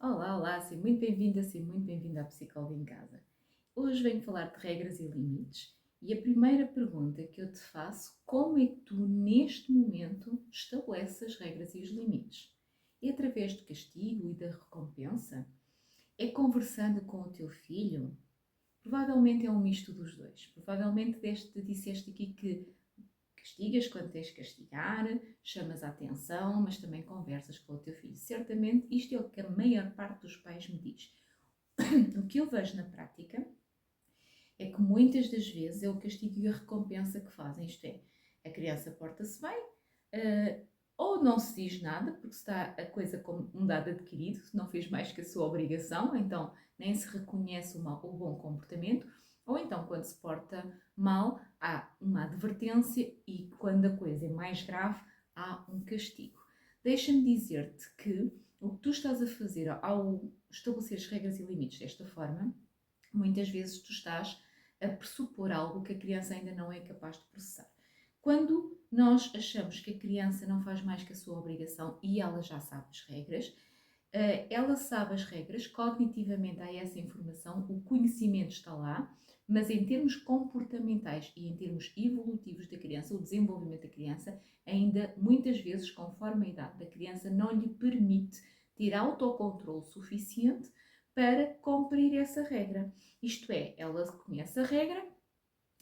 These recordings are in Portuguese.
Olá, olá, seja muito bem-vinda à Psicóloga em Casa. Hoje venho falar de regras e limites e a primeira pergunta que eu te faço, como é que tu neste momento estabeleces as regras e os limites? É através do castigo e da recompensa? É conversando com o teu filho? Provavelmente é um misto dos dois. Provavelmente disseste aqui que castigas quando tens de castigar, chamas a atenção, mas também conversas com o teu filho. Certamente isto é o que a maior parte dos pais me diz. O que eu vejo na prática é que muitas das vezes é o castigo e a recompensa que fazem. Isto é, a criança porta-se bem, ou não se diz nada, porque está a coisa como um dado adquirido, não fez mais que a sua obrigação, então nem se reconhece o bom comportamento, ou então quando se porta mal, há uma advertência e quando a coisa é mais grave, há um castigo. Deixa-me dizer-te que o que tu estás a fazer ao estabelecer as regras e limites desta forma, muitas vezes tu estás a pressupor algo que a criança ainda não é capaz de processar. Quando nós achamos que a criança não faz mais que a sua obrigação e ela já sabe as regras, ela sabe as regras, cognitivamente há essa informação, o conhecimento está lá, mas em termos comportamentais e em termos evolutivos da criança, o desenvolvimento da criança, ainda muitas vezes, conforme a idade da criança, não lhe permite ter autocontrole suficiente para cumprir essa regra. Isto é, ela conhece a regra,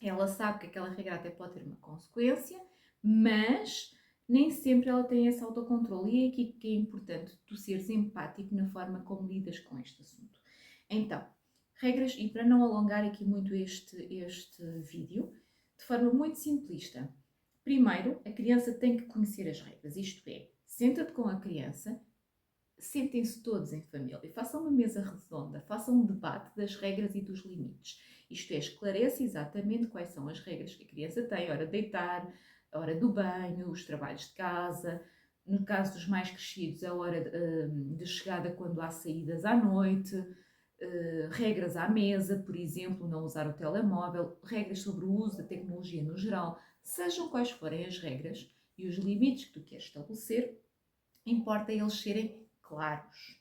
ela sabe que aquela regra até pode ter uma consequência, mas nem sempre ela tem esse autocontrole. E é aqui que é importante tu seres empático na forma como lidas com este assunto. Então, regras, e para não alongar aqui muito este vídeo, de forma muito simplista. Primeiro, a criança tem que conhecer as regras, isto é, senta-te com a criança, sentem-se todos em família, façam uma mesa redonda, façam um debate das regras e dos limites. Isto é, esclarece exatamente quais são as regras que a criança tem, a hora de deitar, a hora do banho, os trabalhos de casa, no caso dos mais crescidos, a hora de chegada quando há saídas à noite, regras à mesa, por exemplo, não usar o telemóvel, regras sobre o uso da tecnologia no geral, sejam quais forem as regras e os limites que tu queres estabelecer, importa eles serem claros.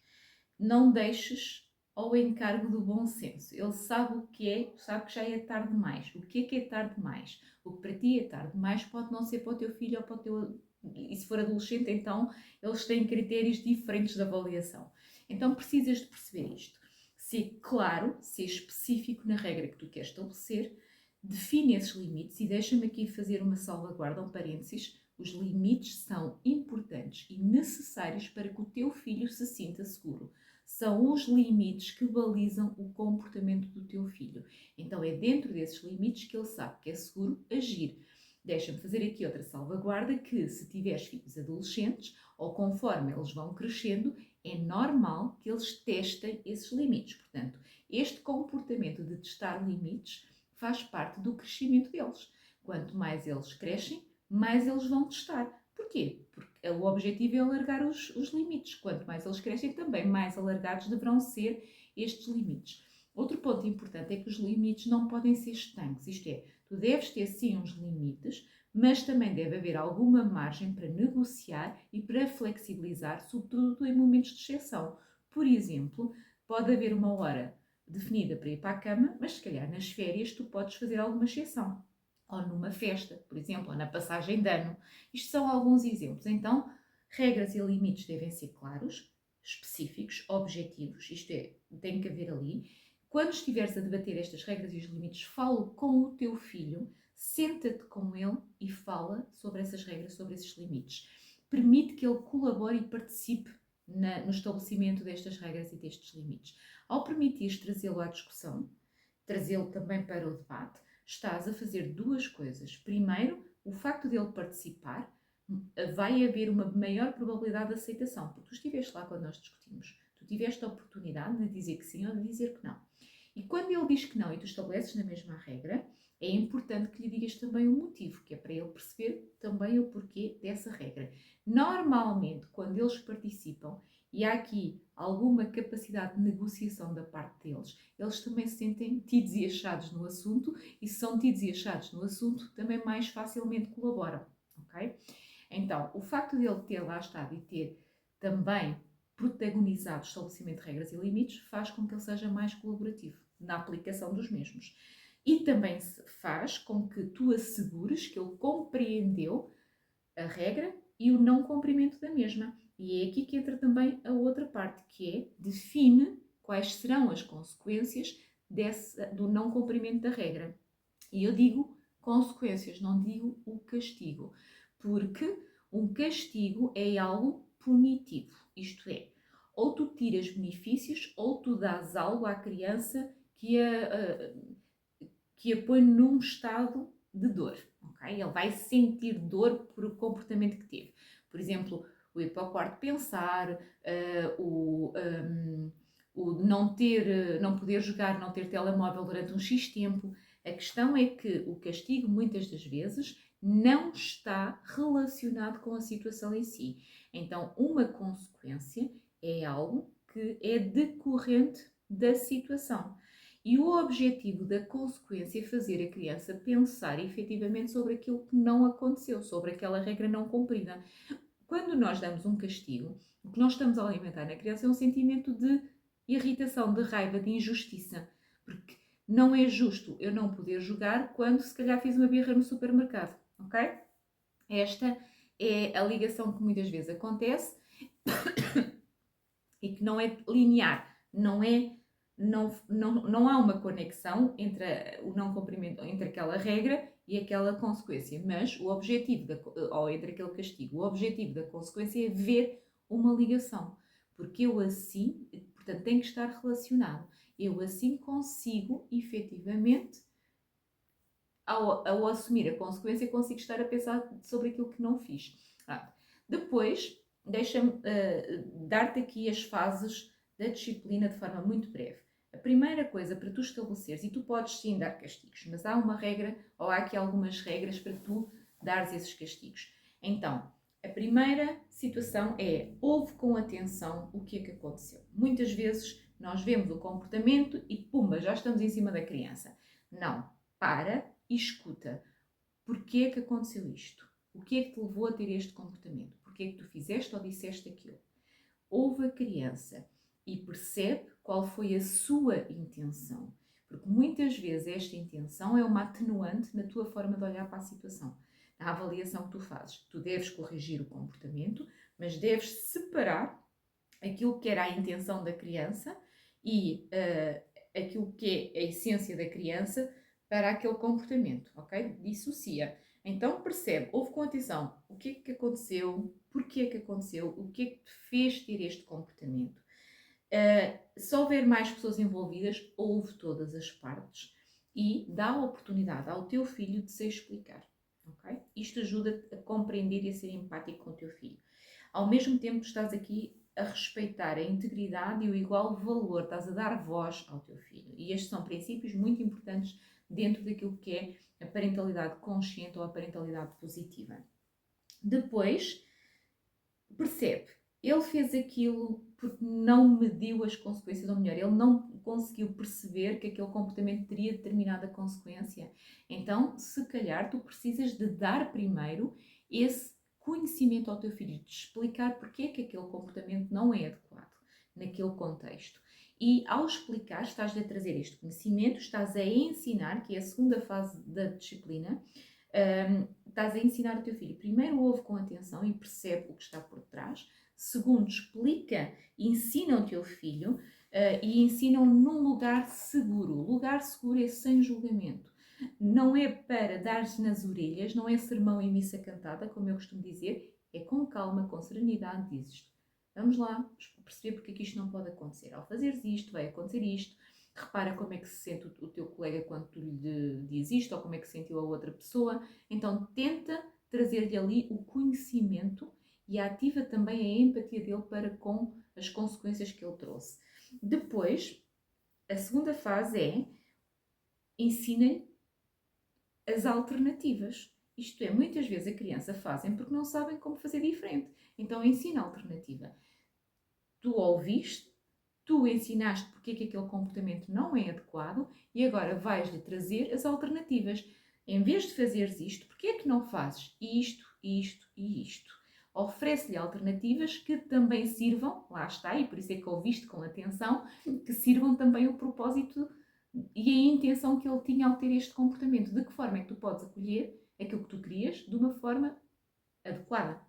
Não deixes ao encargo do bom senso. Ele sabe o que é, sabe que já é tarde demais. O que é tarde demais? O que para ti é tarde demais pode não ser para o teu filho ou para o teu... E se for adolescente, então eles têm critérios diferentes de avaliação. Então precisas de perceber isto. Ser claro, ser específico na regra que tu queres estabelecer, define esses limites e deixa-me aqui fazer uma salvaguarda, um parênteses. Os limites são importantes e necessários para que o teu filho se sinta seguro. São os limites que balizam o comportamento do teu filho. Então é dentro desses limites que ele sabe que é seguro agir. Deixa-me fazer aqui outra salvaguarda que se tiveres filhos adolescentes ou conforme eles vão crescendo, é normal que eles testem esses limites. Portanto, este comportamento de testar limites faz parte do crescimento deles. Quanto mais eles crescem, mais eles vão testar. Porquê? Porque o objetivo é alargar os limites. Quanto mais eles crescem, também mais alargados deverão ser estes limites. Outro ponto importante é que os limites não podem ser estanques. Isto é, tu deves ter sim uns limites, mas também deve haver alguma margem para negociar e para flexibilizar, sobretudo em momentos de exceção. Por exemplo, pode haver uma hora definida para ir para a cama, mas se calhar nas férias tu podes fazer alguma exceção. Ou numa festa, por exemplo, ou na passagem de ano. Isto são alguns exemplos. Então, regras e limites devem ser claros, específicos, objetivos, isto é, tem que haver ali. Quando estiveres a debater estas regras e os limites, fala com o teu filho, senta-te com ele e fala sobre essas regras, sobre esses limites. Permite que ele colabore e participe no estabelecimento destas regras e destes limites. Ao permitires trazê-lo à discussão, trazê-lo também para o debate, estás a fazer duas coisas. Primeiro, o facto dele participar, vai haver uma maior probabilidade de aceitação, porque tu estiveste lá quando nós discutimos, tu tiveste a oportunidade de dizer que sim ou de dizer que não. E quando ele diz que não e tu estabeleces na mesma regra, é importante que lhe digas também o motivo, que é para ele perceber também o porquê dessa regra. Normalmente, quando eles participam, e há aqui alguma capacidade de negociação da parte deles, eles também se sentem tidos e achados no assunto, e se são tidos e achados no assunto, também mais facilmente colaboram, ok? Então, o facto de ele ter lá estado e ter também protagonizado o estabelecimento de regras e limites, faz com que ele seja mais colaborativo na aplicação dos mesmos. E também faz com que tu assegures que ele compreendeu a regra e o não cumprimento da mesma. E é aqui que entra também a outra parte, que é define quais serão as consequências do não cumprimento da regra. E eu digo consequências, não digo o castigo, porque um castigo é algo punitivo, isto é, ou tu tiras benefícios ou tu dás algo à criança que a põe num estado de dor, ok? Ele vai sentir dor por o comportamento que teve. Por exemplo, o ir para o quarto pensar, o não poder jogar, não ter telemóvel durante um X tempo. A questão é que o castigo, muitas das vezes, não está relacionado com a situação em si. Então, uma consequência é algo que é decorrente da situação. E o objetivo da consequência é fazer a criança pensar efetivamente sobre aquilo que não aconteceu, sobre aquela regra não cumprida. Quando nós damos um castigo, o que nós estamos a alimentar na criança é um sentimento de irritação, de raiva, de injustiça. Porque não é justo eu não poder jogar quando se calhar fiz uma birra no supermercado, ok? Esta é a ligação que muitas vezes acontece e que não é linear, não há uma conexão entre o não cumprimento, entre aquela regra e aquela consequência, mas o objetivo, ou entre aquele castigo, o objetivo da consequência é ver uma ligação, porque eu assim, portanto tem que estar relacionado, eu assim consigo efetivamente, ao assumir a consequência, consigo estar a pensar sobre aquilo que não fiz. Depois, deixa-me dar-te aqui as fases da disciplina de forma muito breve. A primeira coisa para tu estabeleceres, e tu podes sim dar castigos, mas há uma regra, ou há aqui algumas regras para tu dares esses castigos. Então, a primeira situação é, ouve com atenção o que é que aconteceu. Muitas vezes nós vemos o comportamento e pumba, já estamos em cima da criança. Não, para e escuta. Porquê é que aconteceu isto? O que é que te levou a ter este comportamento? Porquê é que tu fizeste ou disseste aquilo? Ouve a criança e percebe qual foi a sua intenção. Porque muitas vezes esta intenção é uma atenuante na tua forma de olhar para a situação. Na avaliação que tu fazes, tu deves corrigir o comportamento, mas deves separar aquilo que era a intenção da criança e aquilo que é a essência da criança para aquele comportamento, ok? Dissocia. Então percebe, ouve com atenção o que é que aconteceu, porquê é que aconteceu, o que é que te fez ter este comportamento. Se houver mais pessoas envolvidas, ouve todas as partes e dá a oportunidade ao teu filho de se explicar, ok? Isto ajuda a compreender e a ser empático com o teu filho. Ao mesmo tempo estás aqui a respeitar a integridade e o igual valor, estás a dar voz ao teu filho. E estes são princípios muito importantes dentro daquilo que é a parentalidade consciente ou a parentalidade positiva. Depois, percebe, ele fez aquilo porque não mediu as consequências, ou melhor, ele não conseguiu perceber que aquele comportamento teria determinada consequência. Então, se calhar, tu precisas de dar primeiro esse conhecimento ao teu filho, de explicar porque é que aquele comportamento não é adequado naquele contexto. E ao explicar, estás a trazer este conhecimento, estás a ensinar, que é a segunda fase da disciplina, estás a ensinar o teu filho. Primeiro ouve com atenção e percebe o que está por trás. Segundo, explica, ensina o teu filho e ensina-o num lugar seguro. Lugar seguro é sem julgamento. Não é para dar-lhes nas orelhas, não é sermão e missa cantada, como eu costumo dizer, é com calma, com serenidade, dizes: vamos lá perceber porque é que isto não pode acontecer. Ao fazeres isto, vai acontecer isto. Repara como é que se sente o teu colega quando tu lhe diz isto, ou como é que se sentiu a outra pessoa. Então tenta trazer-lhe ali o conhecimento e ativa também a empatia dele para com as consequências que ele trouxe. Depois, a segunda fase é ensina-lhe as alternativas. Isto é, muitas vezes a criança fazem porque não sabem como fazer diferente. Então ensina a alternativa. Tu ouviste, tu ensinaste porque é que aquele comportamento não é adequado e agora vais-lhe trazer as alternativas. Em vez de fazeres isto, porque é que não fazes isto, isto e isto? Oferece-lhe alternativas que também sirvam, lá está, e por isso é que ouviste com atenção, que sirvam também o propósito e a intenção que ele tinha ao ter este comportamento. De que forma é que tu podes acolher aquilo que tu querias de uma forma adequada?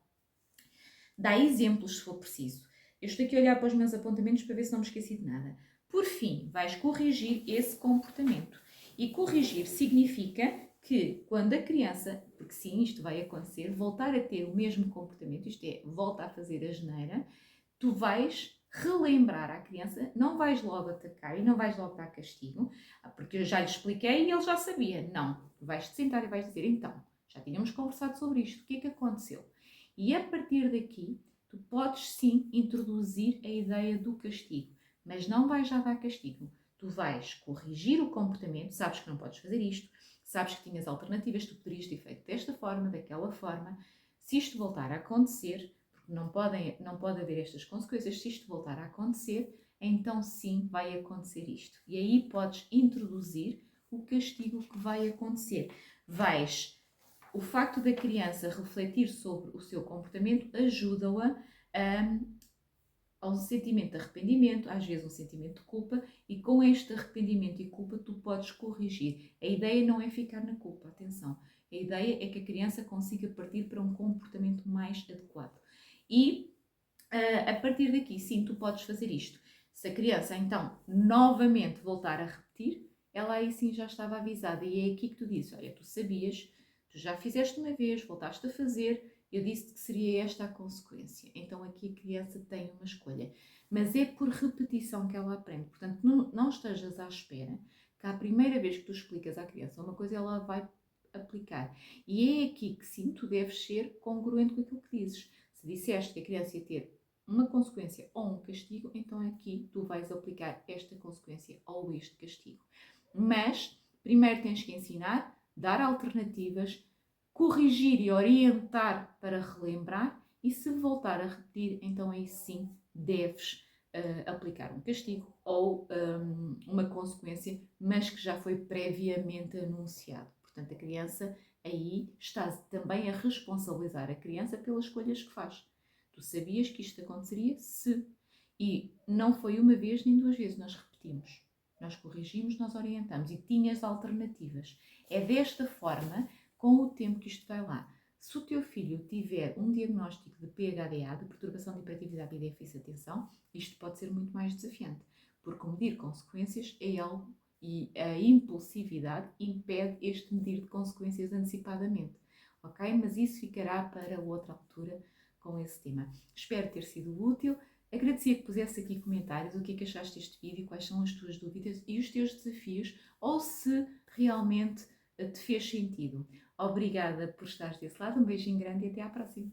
Dá exemplos se for preciso. Eu estou aqui a olhar para os meus apontamentos para ver se não me esqueci de nada. Por fim, vais corrigir esse comportamento. E corrigir significa que quando a criança, porque sim, isto vai acontecer, voltar a ter o mesmo comportamento, isto é, volta a fazer a geneira, tu vais relembrar à criança, não vais logo atacar e não vais logo dar castigo, porque eu já lhe expliquei e ele já sabia. Não, tu vais-te sentar e vais dizer, então, já tínhamos conversado sobre isto, o que é que aconteceu? E a partir daqui, tu podes sim introduzir a ideia do castigo, mas não vais já dar castigo. Tu vais corrigir o comportamento, sabes que não podes fazer isto, sabes que tinhas alternativas, tu poderias ter feito desta forma, daquela forma. Se isto voltar a acontecer, porque não pode haver estas consequências, se isto voltar a acontecer, então sim vai acontecer isto. E aí podes introduzir o castigo que vai acontecer. O facto da criança refletir sobre o seu comportamento ajuda-a a um sentimento de arrependimento, às vezes um sentimento de culpa, e com este arrependimento e culpa tu podes corrigir. A ideia não é ficar na culpa, atenção. A ideia é que a criança consiga partir para um comportamento mais adequado. E a partir daqui, sim, tu podes fazer isto. Se a criança então novamente voltar a repetir, ela aí sim já estava avisada. E é aqui que tu dizes: olha, tu sabias, tu já fizeste uma vez, voltaste a fazer, eu disse-te que seria esta a consequência. Então aqui a criança tem uma escolha. Mas é por repetição que ela aprende. Portanto, não estejas à espera que à primeira vez que tu explicas à criança uma coisa, ela vai aplicar. E é aqui que sim, tu deves ser congruente com aquilo que dizes. Se disseste que a criança ia ter uma consequência ou um castigo, então aqui tu vais aplicar esta consequência ou este castigo. Mas primeiro tens que ensinar, dar alternativas, corrigir e orientar para relembrar, e se voltar a repetir, então aí sim deves aplicar um castigo ou uma consequência, mas que já foi previamente anunciado. Portanto, a criança aí está também a responsabilizar a criança pelas escolhas que faz. Tu sabias que isto aconteceria se. E não foi uma vez nem duas vezes, nós repetimos. Nós corrigimos, nós orientamos e tinhas alternativas. É desta forma, com o tempo que isto vai lá. Se o teu filho tiver um diagnóstico de PHDA, de perturbação de hiperatividade e déficit de atenção, isto pode ser muito mais desafiante, porque medir consequências é algo e a impulsividade impede este medir de consequências antecipadamente, ok? Mas isso ficará para outra altura com esse tema. Espero ter sido útil. Agradecia que pusesse aqui comentários o que é que achaste deste vídeo, quais são as tuas dúvidas e os teus desafios, ou se realmente te fez sentido. Obrigada por estares desse lado, um beijinho grande e até à próxima.